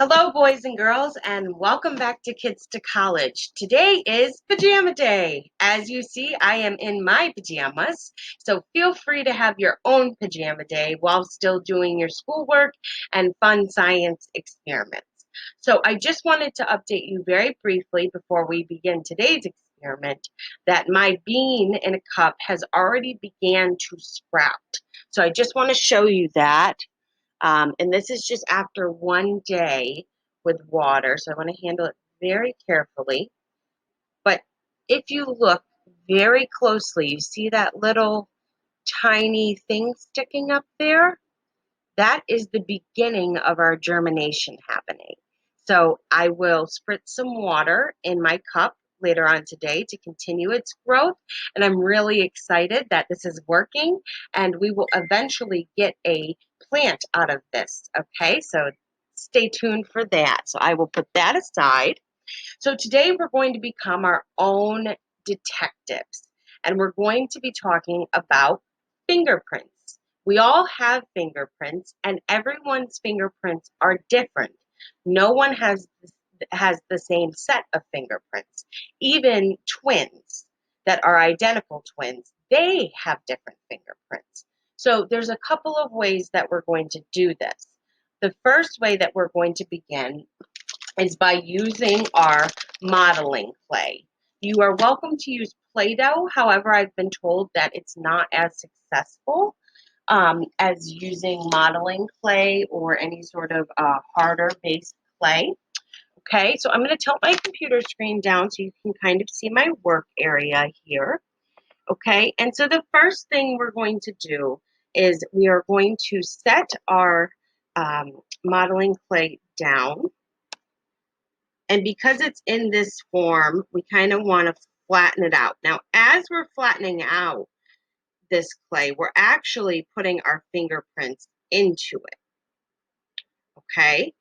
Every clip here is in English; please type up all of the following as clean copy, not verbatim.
Hello, boys and girls, and welcome back to Kids to College. Today is Pajama Day. As you see, I am in my pajamas, so feel free to have your own pajama day while still doing your schoolwork and fun science experiments. So I just wanted to update you very briefly before we begin today's experiment that my bean in a cup has already began to sprout. So I just want to show you that. And this is just after one day with water, so I want to handle it very carefully. But if you look very closely, you see that little tiny thing sticking up there? That is the beginning of our germination happening. So I will spritz some water in my cup later on today to continue its growth. And I'm really excited that this is working and we will eventually get a plant out of this. Okay, so stay tuned for that. So I will put that aside. So today we're going to become our own detectives and we're going to be talking about fingerprints. We all have fingerprints and everyone's fingerprints are different. No one has the same set of fingerprints. Even twins that are identical twins, they have different fingerprints. So there's a couple of ways that we're going to do this. The first way that we're going to begin is by using our modeling clay. You are welcome to use Play-Doh. However, I've been told that it's not as successful as using modeling clay or any sort of harder based clay. Okay, so I'm going to tilt my computer screen down so you can kind of see my work area here. Okay, and so the first thing we're going to do is we are going to set our modeling clay down. And because it's in this form, we kind of want to flatten it out. Now, as we're flattening out this clay, we're actually putting our fingerprints into it. Okay?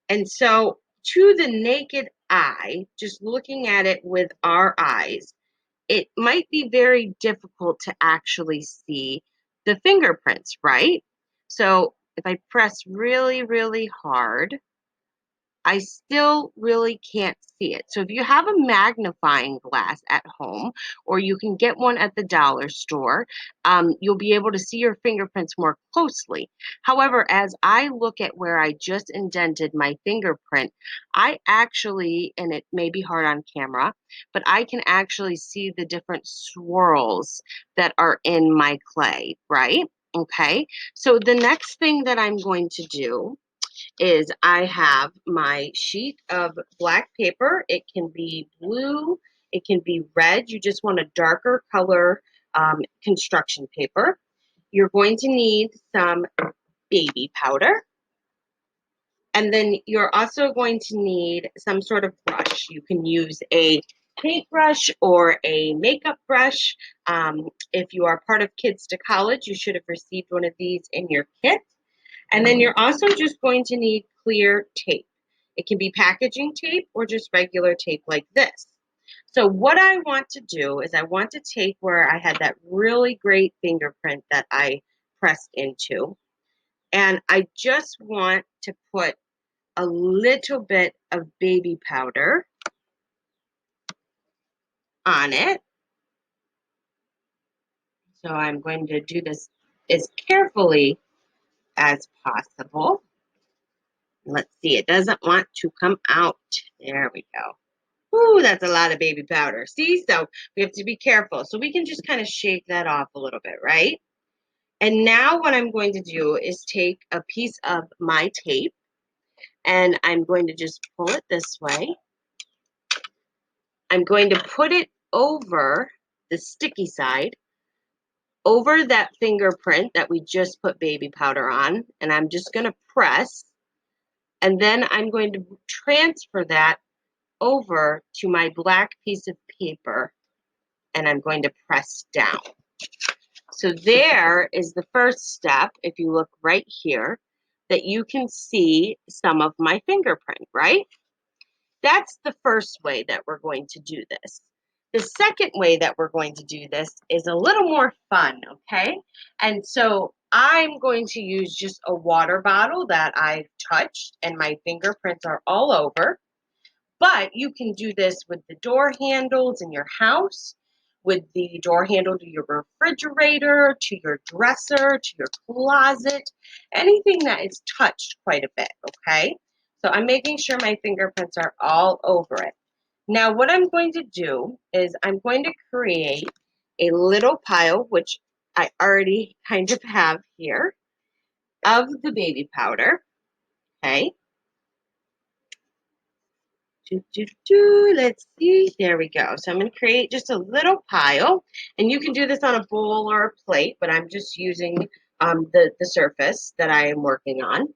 And so, to the naked eye, just looking at it with our eyes, it might be very difficult to actually see the fingerprints, right? So, if I press really, really hard, I still really can't see it. So if you have a magnifying glass at home, or you can get one at the dollar store, you'll be able to see your fingerprints more closely. However, as I look at where I just indented my fingerprint, I actually, and it may be hard on camera, but I can actually see the different swirls that are in my clay, right? Okay, so the next thing that I'm going to do is I have my sheet of black paper. It can be blue, it can be red. You just want a darker color construction paper. You're going to need some baby powder. And then you're also going to need some sort of brush. You can use a paintbrush or a makeup brush. If you are part of Kids to College, you should have received one of these in your kit. And then you're also just going to need clear tape. It can be packaging tape or just regular tape like this. So what I want to do is I want to take where I had that really great fingerprint that I pressed into, and I just want to put a little bit of baby powder on it. So I'm going to do this as carefully as possible. Let's see, it doesn't want to come out. There we go. Ooh, that's a lot of baby powder. See, so we have to be careful. So we can just kind of shake that off a little bit, right? And now what I'm going to do is take a piece of my tape and I'm going to just pull it this way. I'm going to put it over the sticky side, over that fingerprint that we just put baby powder on, and I'm just going to press, and then I'm going to transfer that over to my black piece of paper, and I'm going to press down. So there is the first step, if you look right here, that you can see some of my fingerprint, right? That's the first way that we're going to do this. The second way that we're going to do this is a little more fun, okay? And so I'm going to use just a water bottle that I've touched and my fingerprints are all over. But you can do this with the door handles in your house, with the door handle to your refrigerator, to your dresser, to your closet, anything that is touched quite a bit, okay? So I'm making sure my fingerprints are all over it. Now what I'm going to do is I'm going to create a little pile, which I already kind of have here, of the baby powder, okay? Let's see. There we go. So I'm going to create just a little pile, and you can do this on a bowl or a plate, but I'm just using the surface that I am working on.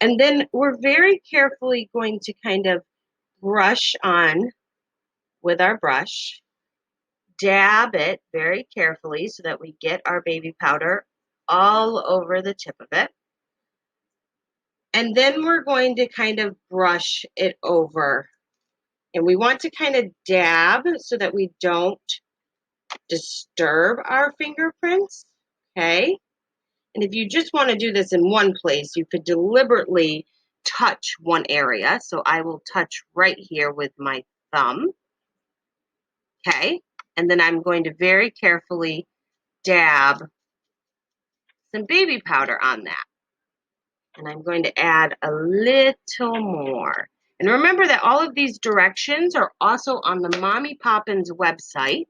And then we're very carefully going to kind of brush on with our brush, dab it very carefully so that we get our baby powder all over the tip of it. And then we're going to kind of brush it over. And we want to kind of dab so that we don't disturb our fingerprints, okay? And if you just want to do this in one place, you could deliberately touch one area. So I will touch right here with my thumb, okay? And then I'm going to very carefully dab some baby powder on that. And I'm going to add a little more. And remember that all of these directions are also on the Mommy Poppins website,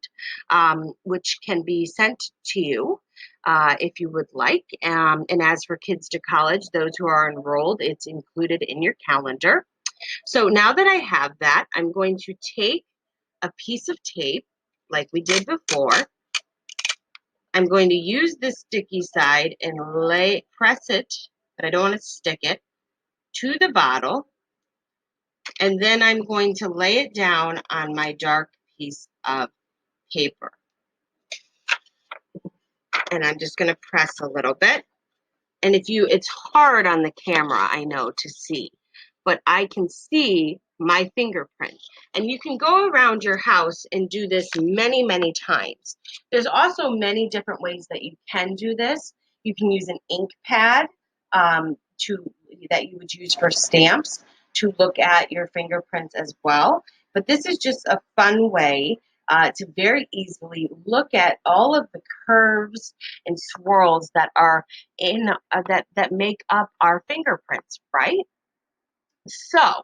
which can be sent to you if you would like. And as for Kids to College, those who are enrolled, it's included in your calendar. So now that I have that, I'm going to take a piece of tape like we did before. I'm going to use this sticky side and press it, but I don't want to stick it, to the bottle, and then I'm going to lay it down on my dark piece of paper. And I'm just going to press a little bit. And it's hard on the camera, I know, to see, but I can see my fingerprint. And you can go around your house and do this many, many times. There's also many different ways that you can do this. You can use an ink pad that you would use for stamps to look at your fingerprints as well. But this is just a fun way to very easily look at all of the curves and swirls that are in that make up our fingerprints, right? So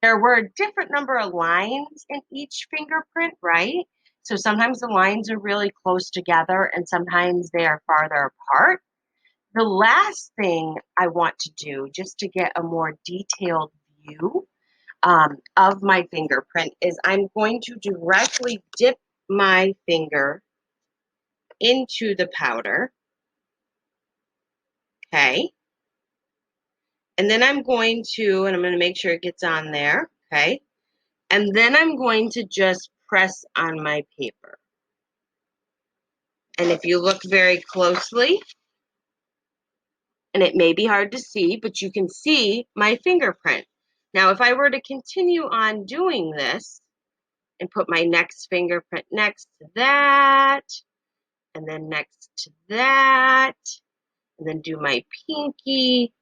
there were a different number of lines in each fingerprint, right? So sometimes the lines are really close together and sometimes they are farther apart. The last thing I want to do, just to get a more detailed view of my fingerprint, is I'm going to directly dip my finger into the powder, okay? And then I'm going to make sure it gets on there, okay? And then I'm going to just press on my paper. And if you look very closely, and it may be hard to see, but you can see my fingerprint. Now, if I were to continue on doing this and put my next fingerprint next to that, and then next to that, and then do my pinky,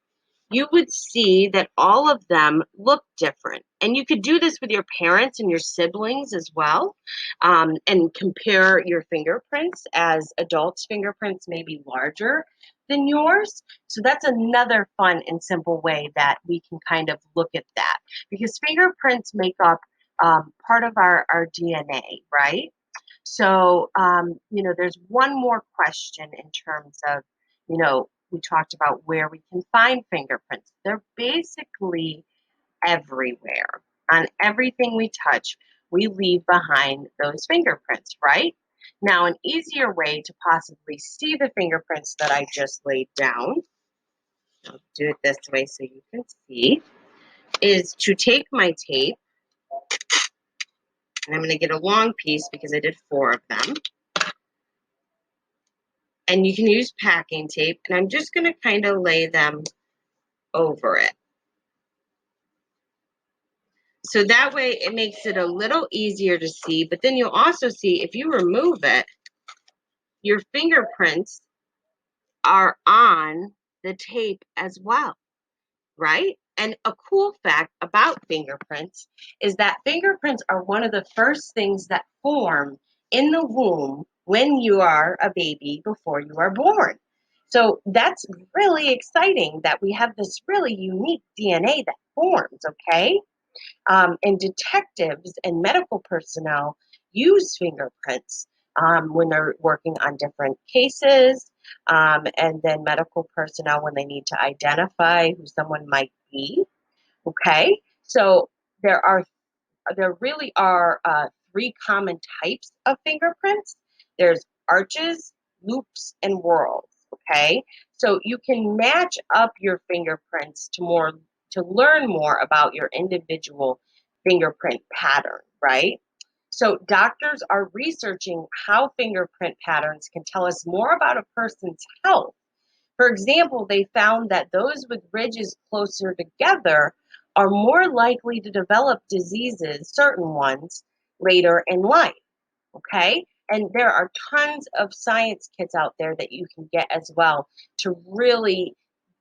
you would see that all of them look different. And you could do this with your parents and your siblings as well, and compare your fingerprints, as adults' fingerprints may be larger than yours. So that's another fun and simple way that we can kind of look at that, because fingerprints make up part of our DNA, right? So, there's one more question in terms of, we talked about where we can find fingerprints. They're basically everywhere. On everything we touch, we leave behind those fingerprints, right? Now, an easier way to possibly see the fingerprints that I just laid down, I'll do it this way so you can see, is to take my tape, and I'm going to get a long piece because I did 4 of them. And you can use packing tape, and I'm just going to kind of lay them over it. So that way it makes it a little easier to see, but then you'll also see if you remove it, your fingerprints are on the tape as well, right? And a cool fact about fingerprints is that fingerprints are one of the first things that form in the womb when you are a baby before you are born. So that's really exciting that we have this really unique DNA that forms, okay? And detectives and medical personnel use fingerprints when they're working on different cases, and then medical personnel when they need to identify who someone might be. Okay, so there are there really are three common types of fingerprints. There's arches, loops, and whorls. Okay, so you can match up your fingerprints to learn more about your individual fingerprint pattern, right? So doctors are researching how fingerprint patterns can tell us more about a person's health. For example, they found that those with ridges closer together are more likely to develop diseases, certain ones, later in life. Okay? And there are tons of science kits out there that you can get as well to really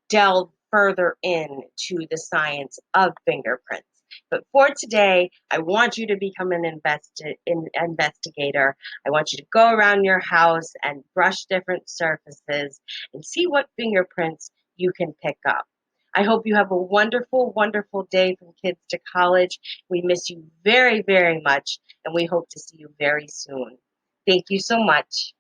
delve further into the science of fingerprints. But for today, I want you to become an investigator. I want you to go around your house and brush different surfaces and see what fingerprints you can pick up. I hope you have a wonderful, wonderful day from Kids to College. We miss you very, very much, and we hope to see you very soon. Thank you so much.